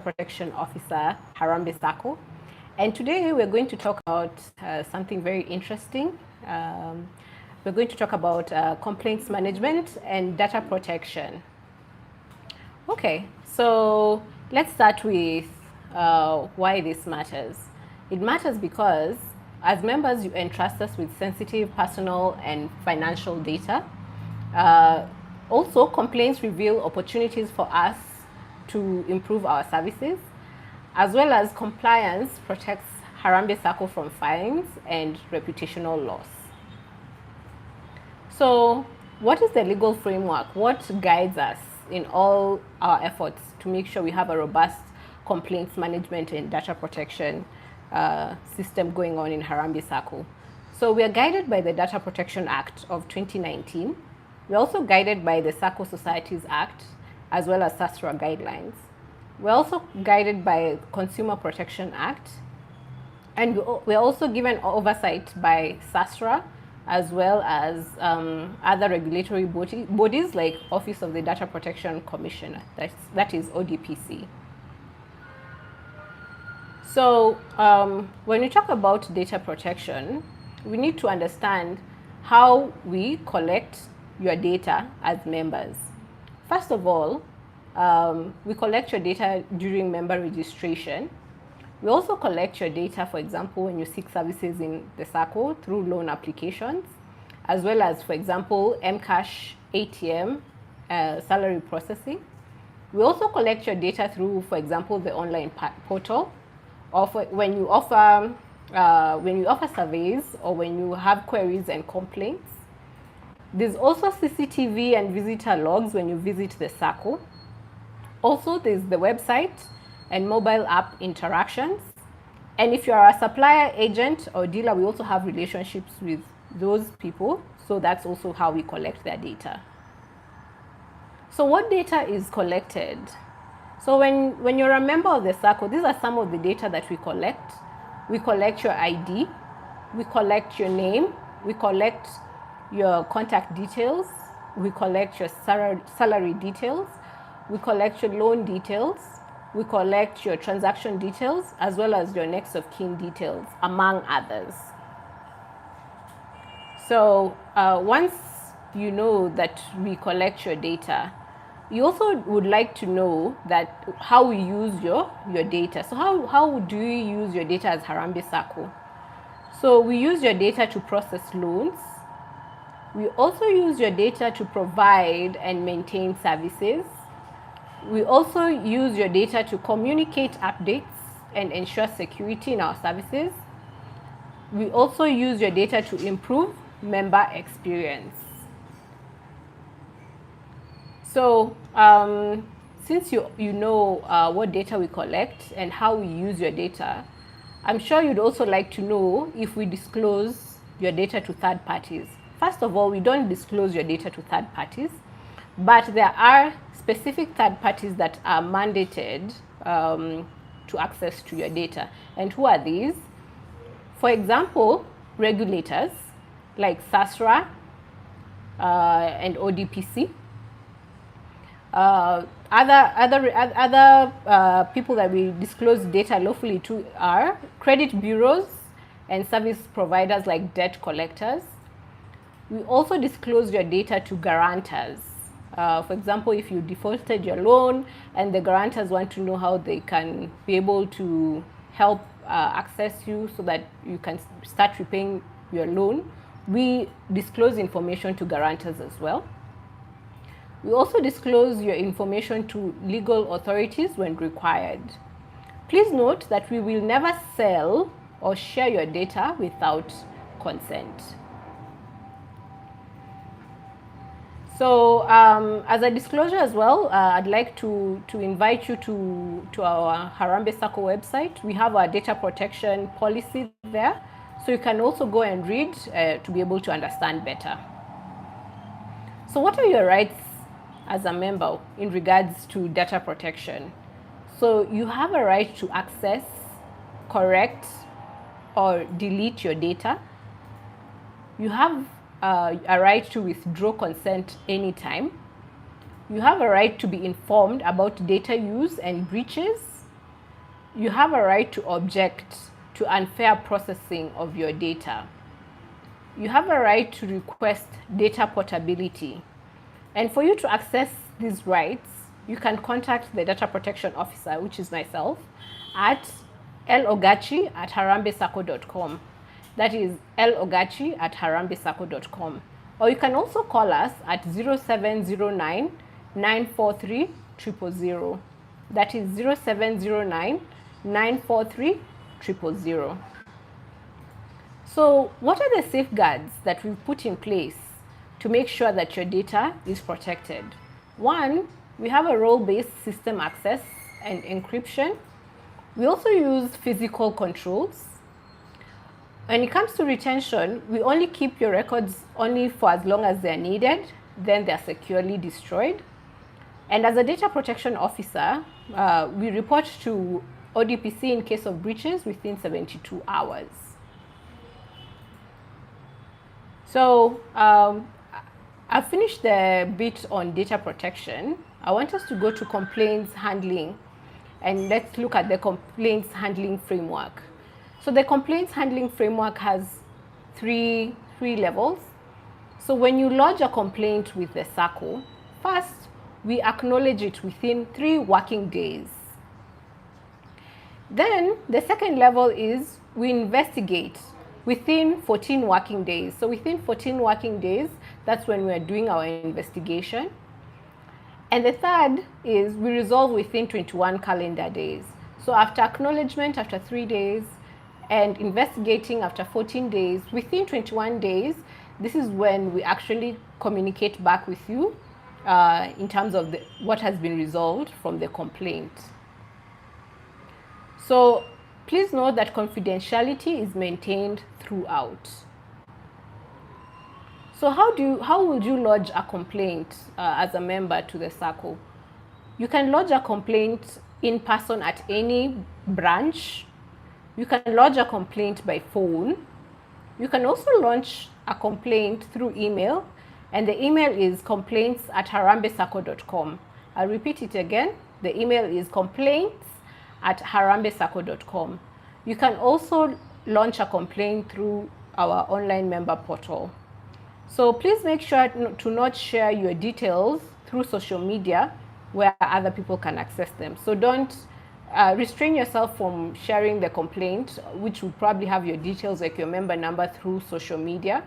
Protection Officer, Harambee Sacco. And today we're going to talk about something very interesting. We're going to talk about complaints management and data protection. Okay, so let's start with why this matters. It matters because as members, you entrust us with sensitive personal and financial data. Also, complaints reveal opportunities for us to improve our services, as well as compliance protects Harambee Sacco from fines and reputational loss. So, what is the legal framework? What guides us in all our efforts to make sure we have a robust complaints management and data protection system going on in Harambee Sacco? So, we are guided by the Data Protection Act of 2019. We're also guided by the Sacco Societies Act, as well as SASRA guidelines. We're also guided by Consumer Protection Act, and we're also given oversight by SASRA, as well as other regulatory bodies like Office of the Data Protection Commissioner, that is ODPC. So when we talk about data protection, we need to understand how we collect your data as members. First of all, we collect your data during member registration. We also collect your data, for example, when you seek services in the SACCO through loan applications, as well as, for example, Mcash, ATM, salary processing. We also collect your data through, for example, the online portal, or when you offer surveys or when you have queries and complaints. There's also CCTV and visitor logs when you visit the SACCO. Also, there's the website and mobile app interactions. And if you are a supplier, agent, or dealer, we also have relationships with those people. So that's also how we collect their data. So what data is collected? So when you're a member of the SACCO, these are some of the data that we collect. We collect your ID, we collect your name, we collect your contact details, we collect your salary details, we collect your loan details, we collect your transaction details, as well as your next of kin details, among others. So once you know that we collect your data, you also would like to know that how we use your data. So how do you use your data as Harambee Sacco? So we use your data to process loans. We also use your data to provide and maintain services. We also use your data to communicate updates and ensure security in our services. We also use your data to improve member experience. So since you know what data we collect and how we use your data, I'm sure you'd also like to know if we disclose your data to third parties. First of all, we don't disclose your data to third parties, but there are specific third parties that are mandated to access to your data. And who are these? For example, regulators like SASRA and ODPC. Other people that we disclose data lawfully to are credit bureaus and service providers like debt collectors. We also disclose your data to guarantors. For example, if you defaulted your loan and the guarantors want to know how they can be able to help access you so that you can start repaying your loan, we disclose information to guarantors as well. We also disclose your information to legal authorities when required. Please note that we will never sell or share your data without consent. So as a disclosure as well, I'd like to invite you to our Harambee Sacco website. We have our data protection policy there, so you can also go and read to be able to understand better. So what are your rights as a member in regards to data protection? So you have a right to access, correct, or delete your data. You have a right to withdraw consent anytime. You have a right to be informed about data use and breaches. you have a right to object to unfair processing of your data. You have a right to request data portability. And for you to access these rights, you can contact the data protection officer, which is myself, at logachi@harambesacco.com. That is logachi@harambesacco.com. Or you can also call us at 0709 943 000. That is 0709 943 000. So what are the safeguards that we've put in place to make sure that your data is protected? One, we have a role-based system access and encryption. We also use physical controls. When it comes to retention, we only keep your records only for as long as they're needed, then they're securely destroyed. And as a data protection officer, we report to ODPC in case of breaches within 72 hours. So I've finished the bit on data protection. I want us to go to complaints handling, and let's look at the complaints handling framework. So the complaints handling framework has three levels. So when you lodge a complaint with the SACCO, first, we acknowledge it within 3 working days. Then the second level is we investigate within 14 working days. So within 14 working days, that's when we're doing our investigation. And the third is we resolve within 21 calendar days. So after acknowledgement, after 3 days, and investigating after 14 days, within 21 days, this is when we actually communicate back with you in terms of what has been resolved from the complaint. So please note that confidentiality is maintained throughout. So how would you lodge a complaint as a member to the SACCO? You can lodge a complaint in person at any branch. You can lodge a complaint by phone. You can also launch a complaint through email, and the email is complaints@harambesacco.com. I'll repeat it again. The email is complaints@harambesacco.com. You can also launch a complaint through our online member portal. So please make sure to not share your details through social media where other people can access them. So don't restrain yourself from sharing the complaint, which will probably have your details like your member number through social media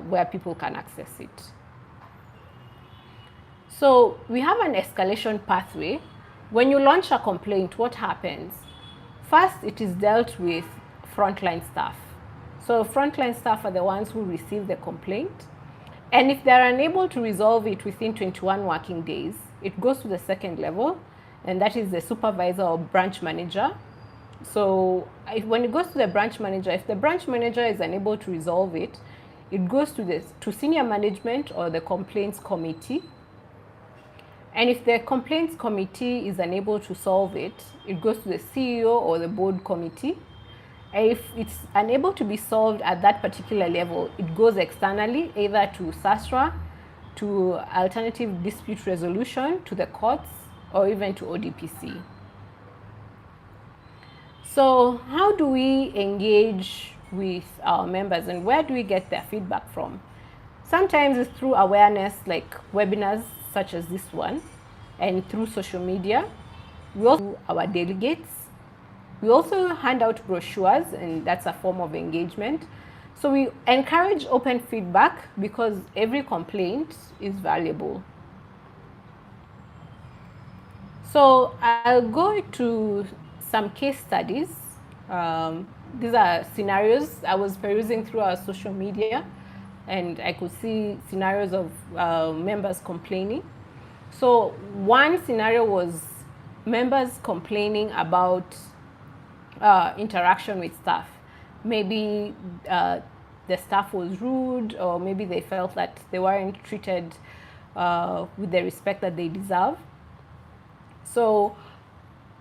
where people can access it. So we have an escalation pathway. When you launch a complaint, what happens? First, it is dealt with frontline staff. So frontline staff are the ones who receive the complaint. And if they're unable to resolve it within 21 working days, it goes to the second level, and that is the supervisor or branch manager. So when it goes to the branch manager, if the branch manager is unable to resolve it, it goes to senior management or the complaints committee. And if the complaints committee is unable to solve it, it goes to the CEO or the board committee. And if it's unable to be solved at that particular level, it goes externally, either to SASRA, to alternative dispute resolution, to the courts, or even to ODPC. So how do we engage with our members, and where do we get their feedback from? Sometimes it's through awareness, like webinars such as this one, and through social media. We also do our delegates. We also hand out brochures, and that's a form of engagement. So we encourage open feedback because every complaint is valuable. So I'll go to some case studies. These are scenarios. I was perusing through our social media, and I could see scenarios of members complaining. So one scenario was members complaining about interaction with staff. Maybe the staff was rude, or maybe they felt that they weren't treated with the respect that they deserve. So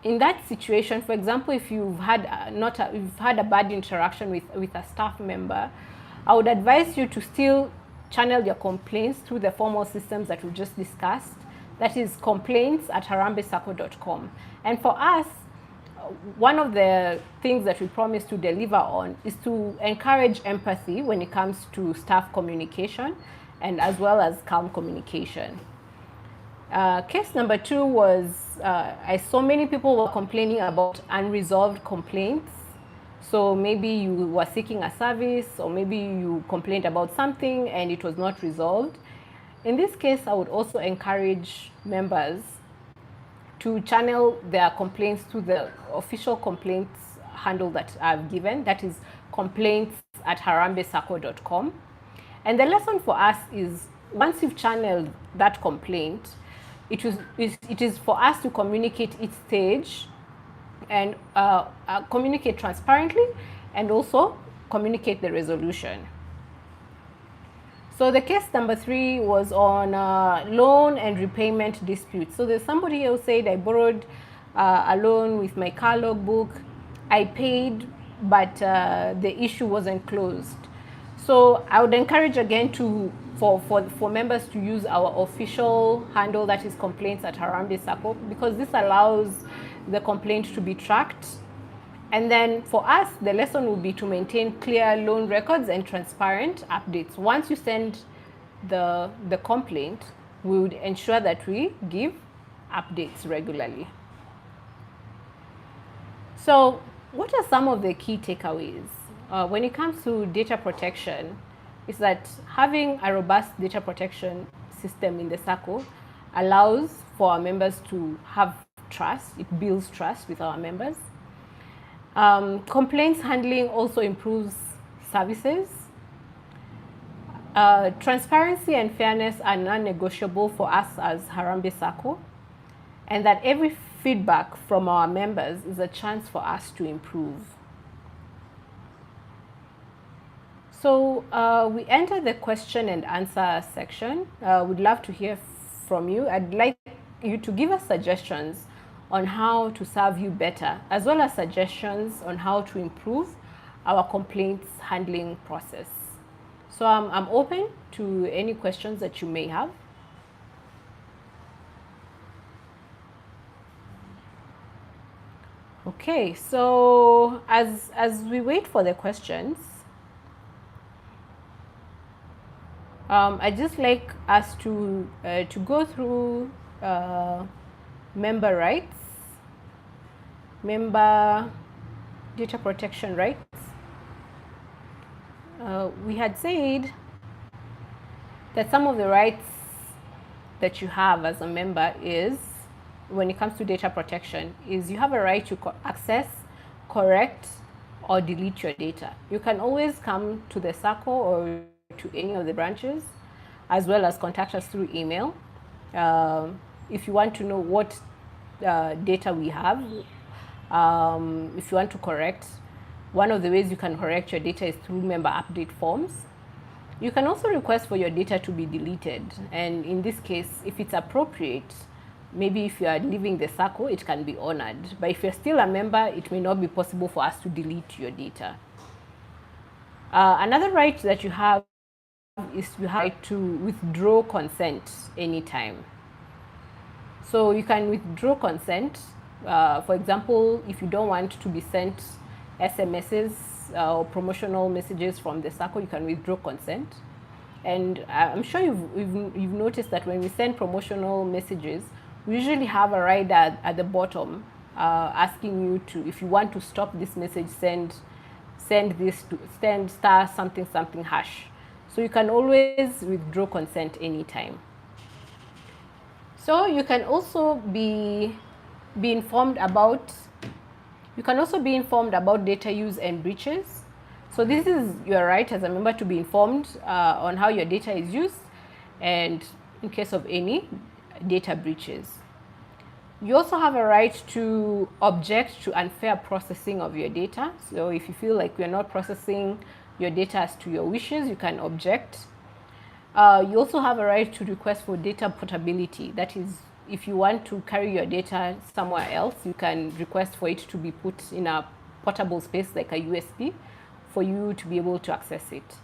in that situation, for example, if you've had a bad interaction with a staff member, I would advise you to still channel your complaints through the formal systems that we just discussed. That is complaints@harambesacco.com. And for us, one of the things that we promise to deliver on is to encourage empathy when it comes to staff communication and as well as calm communication. Case number 2 was, I saw many people were complaining about unresolved complaints. So maybe you were seeking a service, or maybe you complained about something and it was not resolved. In this case, I would also encourage members to channel their complaints to the official complaints handle that I've given, that is complaints@harambesacco.com. And the lesson for us is, once you've channeled that complaint, it is for us to communicate its stage and communicate transparently, and also communicate the resolution. So the case number 3 was on loan and repayment disputes. So there's somebody who said, I borrowed a loan with my car logbook, I paid, but the issue wasn't closed. So I would encourage again for members to use our official handle, that is complaints@Harambee Sacco, because this allows the complaint to be tracked. And then for us, the lesson will be to maintain clear loan records and transparent updates. Once you send the complaint, we would ensure that we give updates regularly. So what are some of the key takeaways? When it comes to data protection, is that having a robust data protection system in the SACCO allows for our members to have trust. It builds trust with our members. Complaints handling also improves services. Transparency and fairness are non-negotiable for us as Harambee Sacco, and that every feedback from our members is a chance for us to improve. So we enter the question and answer section. We'd love to hear from you. I'd like you to give us suggestions on how to serve you better, as well as suggestions on how to improve our complaints handling process. So I'm open to any questions that you may have. Okay, so as we wait for the questions, I'd just like us to go through member rights, member data protection rights. We had said that some of the rights that you have as a member is, when it comes to data protection, is you have a right to access, correct, or delete your data. You can always come to the SACCO or to any of the branches, as well as contact us through email. If you want to know what data we have, if you want to correct, one of the ways you can correct your data is through member update forms. You can also request for your data to be deleted, and in this case, if it's appropriate, maybe if you are leaving the SACCO, it can be honored. But if you're still a member, it may not be possible for us to delete your data. Another right that you have is you have right to withdraw consent anytime. So you can withdraw consent. For example, if you don't want to be sent SMSs or promotional messages from the SACCO, you can withdraw consent. And I'm sure you've noticed that when we send promotional messages, we usually have a rider at the bottom asking you to, if you want to stop this message, send this to star something something hash. So you can always withdraw consent anytime. So you can also be informed about, data use and breaches. So this is your right as a member to be informed on how your data is used, and in case of any data breaches. You also have a right to object to unfair processing of your data. So if you feel like we're not processing your data as to your wishes, you can object. You also have a right to request for data portability. That is, if you want to carry your data somewhere else, you can request for it to be put in a portable space like a USB for you to be able to access it.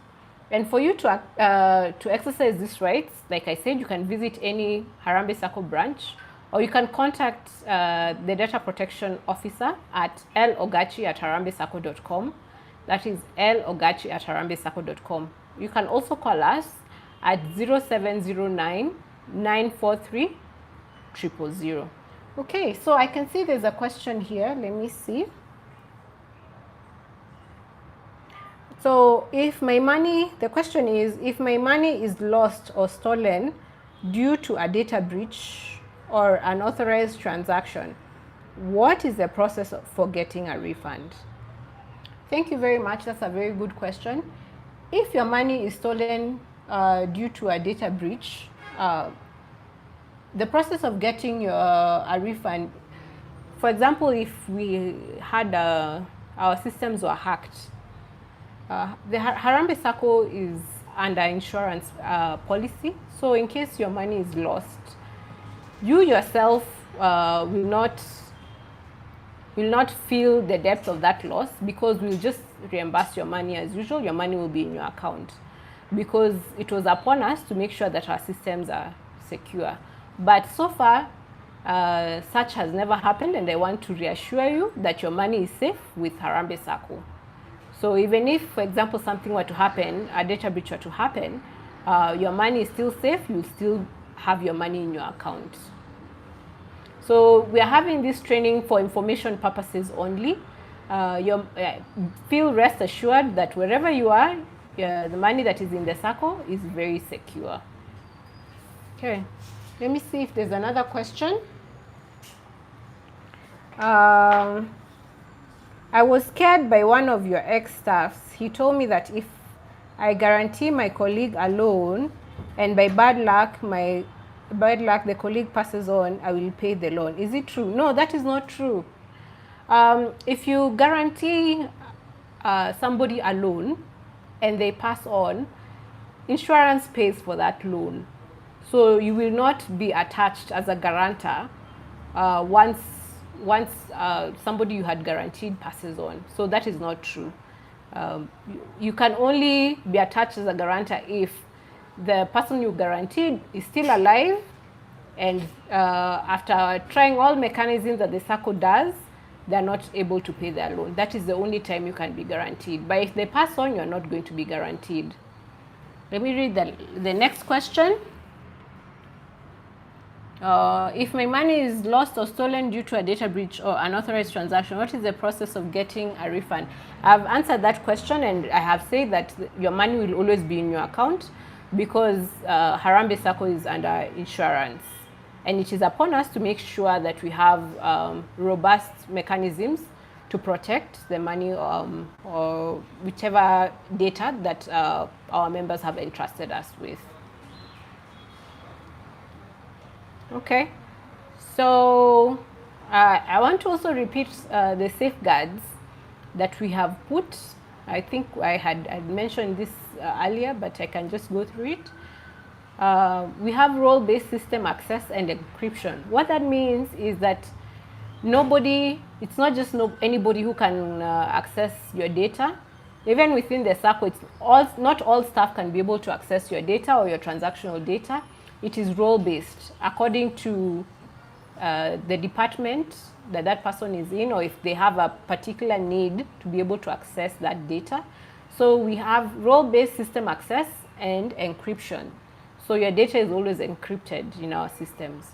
And for you to exercise these rights, like I said, you can visit any Harambee Sacco branch, or you can contact the data protection officer at logachi@harambesacco.com. That is logachi@harambesacco.com. You can also call us at 0709 943 000. Okay, so I can see there's a question here. Let me see. So if my money, the question is, if my money is lost or stolen due to a data breach or unauthorized transaction, what is the process for getting a refund? Thank you very much. That's a very good question. If your money is stolen due to a data breach, the process of getting a refund, for example, if we had our systems were hacked, the Harambee Sacco is under insurance policy. So in case your money is lost, you yourself will not feel the depth of that loss, because we'll just reimburse your money as usual. Your money will be in your account, because it was upon us to make sure that our systems are secure. But so far, such has never happened, and I want to reassure you that your money is safe with Harambee Sacco. So even if, for example, something were to happen, a data breach were to happen, your money is still safe. You'll still have your money in your account. So we are having this training for information purposes only. Feel rest assured that wherever you are, the money that is in the Sacco is very secure. Okay, let me see if there's another question. I was scared by one of your ex-staffs. He told me that if I guarantee my colleague a loan, and by bad luck, the colleague passes on, I will pay the loan. Is it true? No, that is not true. If you guarantee somebody a loan and they pass on, insurance pays for that loan. So you will not be attached as a guarantor once somebody you had guaranteed passes on. So that is not true. You can only be attached as a guarantor if the person you guaranteed is still alive, and after trying all mechanisms that the Sacco does, they're not able to pay their loan. That is the only time you can be guaranteed. But if they pass on, you're not going to be guaranteed. Let me read the next question. If my money is lost or stolen due to a data breach or unauthorized transaction, what is the process of getting a refund? I've answered that question, and I have said that your money will always be in your account, because Harambee Sacco is under insurance. And it is upon us to make sure that we have robust mechanisms to protect the money or whichever data that our members have entrusted us with. Okay, so I want to also repeat the safeguards that we have put. I think I had mentioned this earlier, but I can just go through it. We have role-based system access and encryption. What that means is that it's not just anybody who can access your data. Even within the Sacco, not all staff can be able to access your data or your transactional data. It is role-based according to the department that person is in, or if they have a particular need to be able to access that data. So we have role-based system access and encryption. So your data is always encrypted in our systems.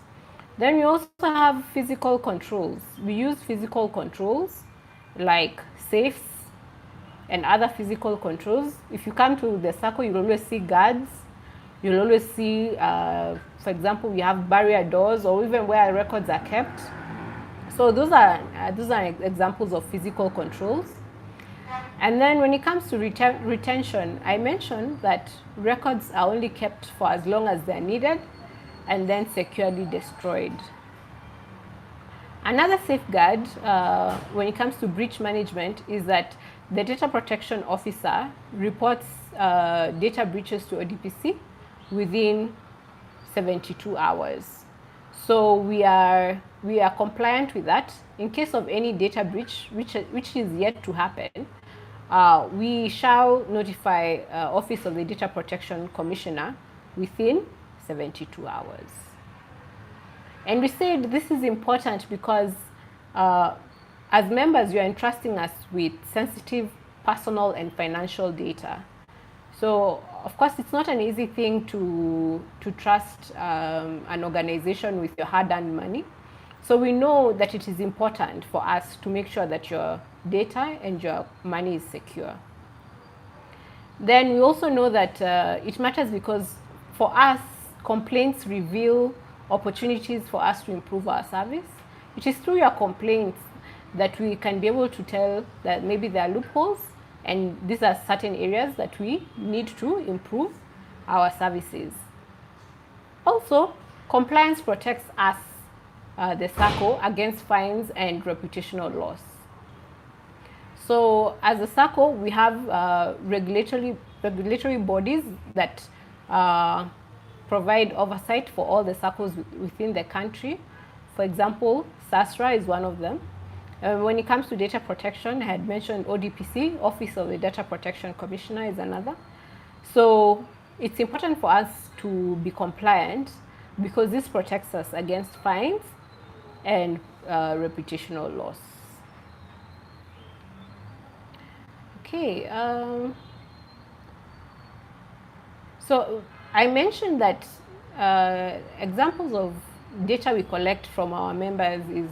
Then we also have physical controls. We use physical controls like safes and other physical controls. If you come to the Sacco, you'll always see guards. You'll always see, for example, we have barrier doors, or even where records are kept. So those are examples of physical controls. And then when it comes to retention, I mentioned that records are only kept for as long as they're needed and then securely destroyed. Another safeguard when it comes to breach management is that the data protection officer reports data breaches to ODPC within 72 hours. So we are compliant with that. In case of any data breach, which is yet to happen, we shall notify Office of the Data Protection Commissioner within 72 hours. And we said this is important because as members, you are entrusting us with sensitive personal and financial data. So, of course, it's not an easy thing to trust an organization with your hard-earned money. So we know that it is important for us to make sure that your data and your money is secure. Then we also know that it matters because for us, complaints reveal opportunities for us to improve our service. It is through your complaints that we can be able to tell that maybe there are loopholes and these are certain areas that we need to improve our services. Also, compliance protects us, the SACCO, against fines and reputational loss. So as a SACCO, we have regulatory bodies that provide oversight for all the SACCOs within the country. For example, SASRA is one of them. When it comes to data protection, I had mentioned ODPC, Office of the Data Protection Commissioner, is another. So it's important for us to be compliant because this protects us against fines and reputational loss. Okay, so I mentioned that examples of data we collect from our members is,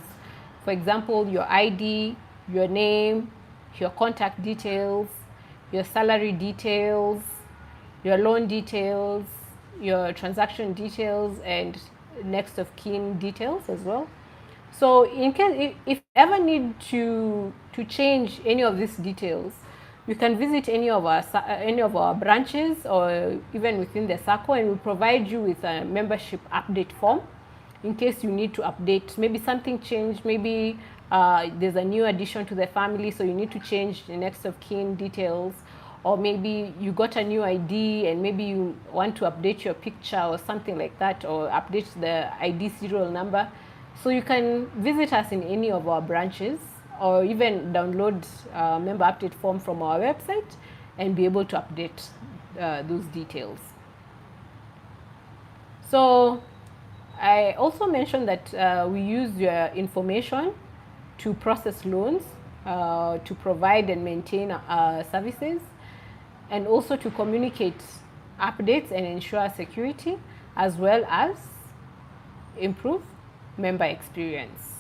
for example, your ID, your name, your contact details, your salary details, your loan details, your transaction details, and next of kin details as well. So in case if you ever need to change any of these details, you can visit any of our branches or even within the SACCO, and we'll provide you with a membership update form in case you need to update. Maybe something changed, maybe there's a new addition to the family, so you need to change the next of kin details, or maybe you got a new ID and maybe you want to update your picture or something like that, or update the ID serial number. So you can visit us in any of our branches or even download a member update form from our website and be able to update those details. So I also mentioned that we use your information to process loans, to provide and maintain services, and also to communicate updates and ensure security, as well as improve member experience.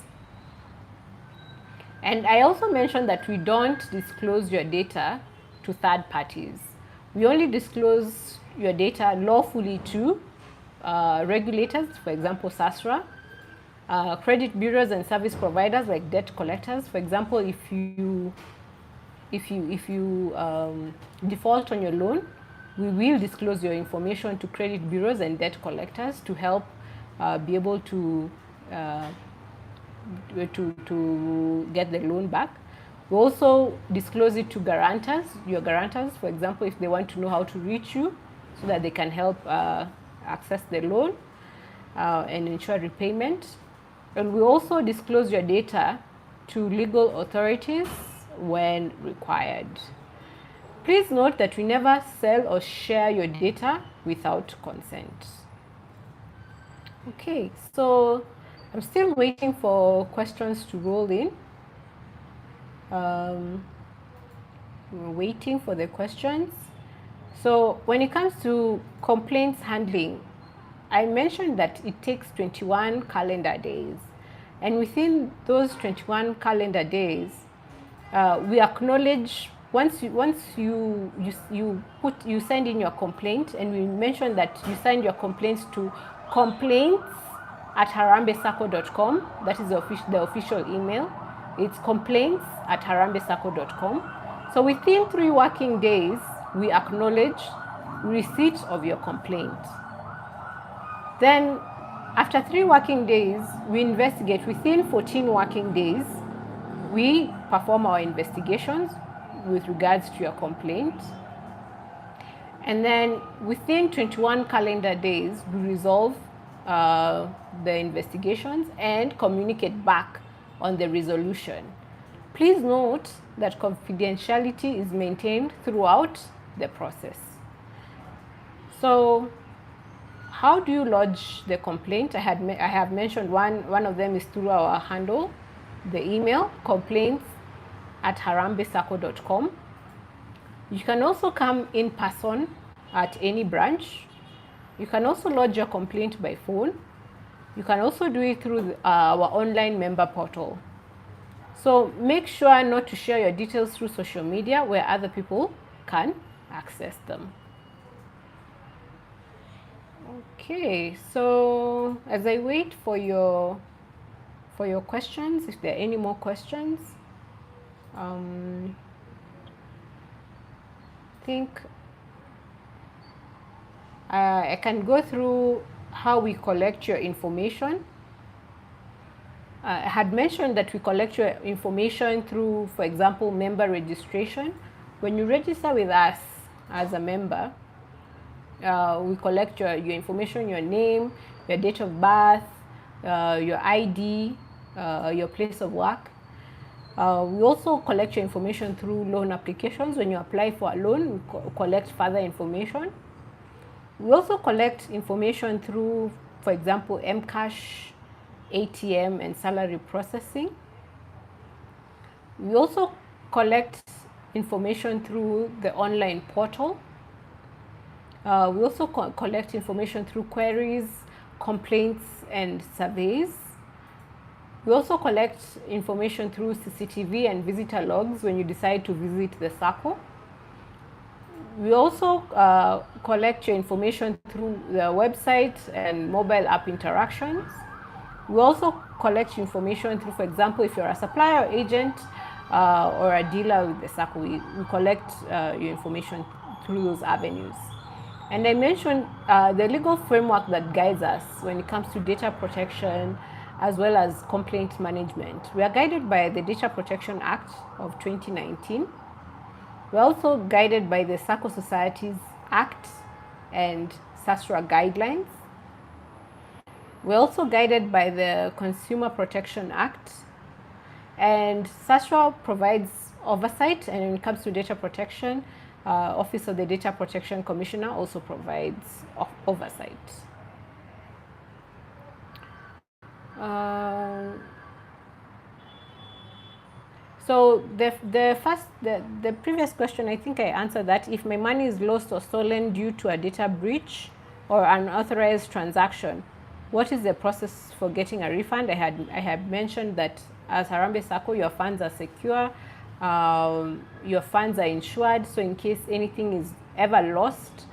And I also mentioned that we don't disclose your data to third parties. We only disclose your data lawfully to regulators, for example, SASRA, credit bureaus and service providers like debt collectors. For example, if you default on your loan, we will disclose your information to credit bureaus and debt collectors to help be able to get the loan back. We also disclose it to guarantors, your guarantors, for example, if they want to know how to reach you so that they can help access the loan and ensure repayment. And we also disclose your data to legal authorities when required. Please note that we never sell or share your data without consent. Okay, so I'm still waiting for questions to roll in. We're waiting for the questions. So when it comes to complaints handling, I mentioned that it takes 21 calendar days. And within those 21 calendar days, we acknowledge once you send in your complaint, and we mentioned that you send your complaints to complaints@harambesacco.com. That is the official email. It's complaints@harambesacco.com. So within 3 working days, we acknowledge receipt of your complaint. Then after 3 working days, we investigate. Within 14 working days, we perform our investigations with regards to your complaint. And then within 21 calendar days, we resolve the investigations and communicate back on the resolution. Please note that confidentiality is maintained throughout the process. So how do you lodge the complaint? I have mentioned one of them is through our handle, the email complaints@harambesacco.com. You can also come in person at any branch. You can also lodge your complaint by phone. You can also do it through our online member portal. So make sure not to share your details through social media where other people can access them. Okay, so as I wait for your questions, if there are any more questions, I think I can go through how we collect your information. I had mentioned that we collect your information through, for example, member registration. When you register with us as a member, we collect your information, your name, your date of birth, your ID, your place of work. We also collect your information through loan applications. When you apply for a loan, we collect further information. We also collect information through, for example, Mcash, ATM, and salary processing. We also collect information through the online portal. We also collect information through queries, complaints, and surveys. We also collect information through CCTV and visitor logs when you decide to visit the SACCO. We also collect your information through the website and mobile app interactions. We also collect information through, for example, if you're a supplier or agent or a dealer with the SACCO, we collect your information through those avenues. And I mentioned the legal framework that guides us when it comes to data protection as well as complaint management. We are guided by the Data Protection Act of 2019. We're also guided by the SACCO Societies Act and SASRA guidelines. We're also guided by the Consumer Protection Act, and SASRA provides oversight, and when it comes to data protection, Office of the Data Protection Commissioner also provides oversight. So the previous question, I think I answered that. If my money is lost or stolen due to a data breach or unauthorized transaction, what is the process for getting a refund? I had mentioned that as Harambee Sacco, your funds are secure, your funds are insured, so in case anything is ever lost,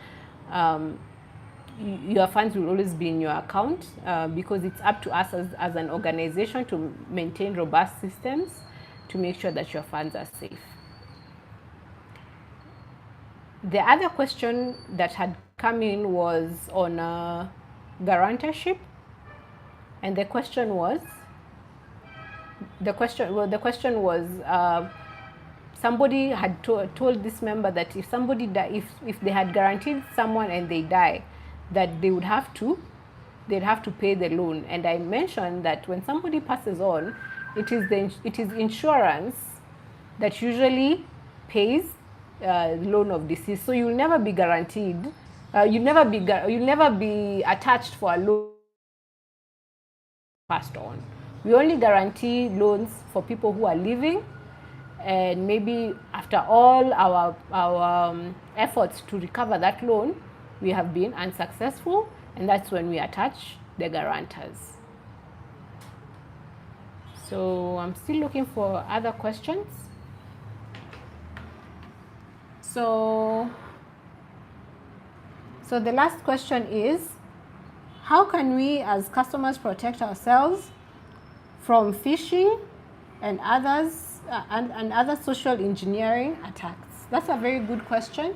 your funds will always be in your account because it's up to us as an organization to maintain robust systems to make sure that your funds are safe. The other question that had come in was on guarantorship, and the question was somebody had told this member that if somebody if they had guaranteed someone and they die, that they'd have to pay the loan. And I mentioned that when somebody passes on, it is insurance that usually pays loan of decease. So you'll never be guaranteed. You'll never be attached for a loan passed on. We only guarantee loans for people who are living, and maybe after all our efforts to recover that loan, we have been unsuccessful, and that's when we attach the guarantors. So I'm still looking for other questions. So the last question is, how can we as customers protect ourselves from phishing and other social engineering attacks? That's a very good question.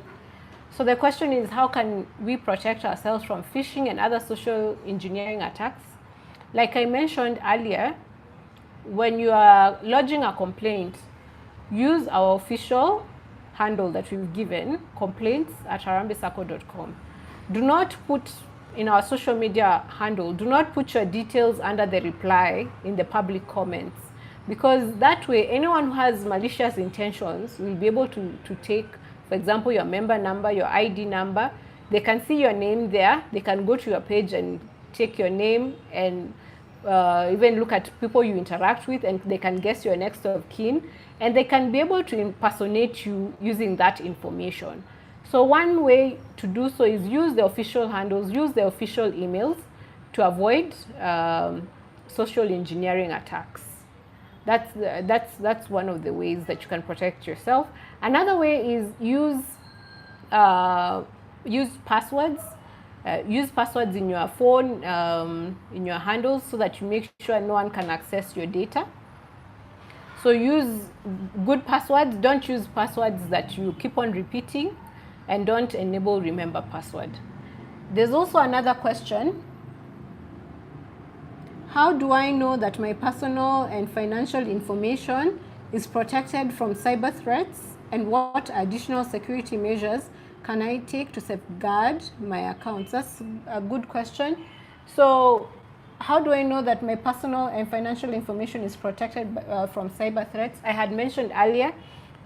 So the question is, how can we protect ourselves from phishing and other social engineering attacks? Like I mentioned earlier, when you are lodging a complaint, use our official handle that we've given, complaints@harambesacco.com. Do not put in our social media handle, do not put your details under the reply in the public comments, because that way anyone who has malicious intentions will be able to take, for example, your member number, your ID number, They can see your name there. They can go to your page and take your name and even look at people you interact with, and they can guess your next of kin, and they can be able to impersonate you using that information. So one way to do so is use the official handles, use the official emails to avoid social engineering attacks. That's one of the ways that you can protect yourself. Another way is use passwords. Use passwords in your phone, in your handles, so that you make sure no one can access your data. So use good passwords. Don't use passwords that you keep on repeating, and don't enable remember password. There's also another question. How do I know that my personal and financial information is protected from cyber threats, and what additional security measures can I take to safeguard my accounts? That's a good question. So how do I know that my personal and financial information is protected from cyber threats? I had mentioned earlier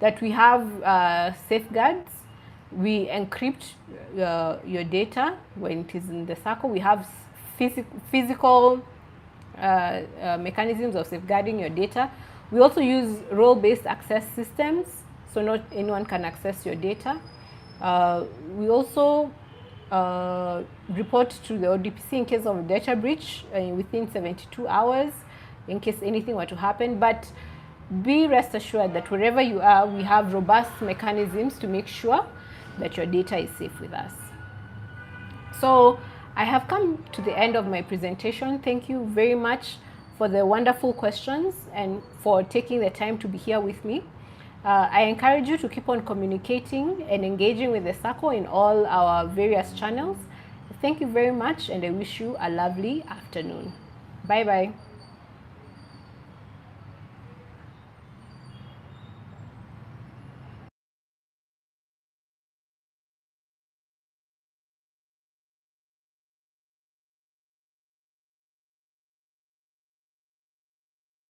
that we have safeguards. We encrypt your data when it is in the Sacco. We have physical mechanisms of safeguarding your data. We also use role-based access systems, so not anyone can access your data. We also report to the ODPC in case of a data breach within 72 hours, in case anything were to happen. But be rest assured that wherever you are, we have robust mechanisms to make sure that your data is safe with us. So I have come to the end of my presentation. Thank you very much for the wonderful questions and for taking the time to be here with me. I encourage you to keep on communicating and engaging with the Sacco in all our various channels. Thank you very much, and I wish you a lovely afternoon. Bye-bye.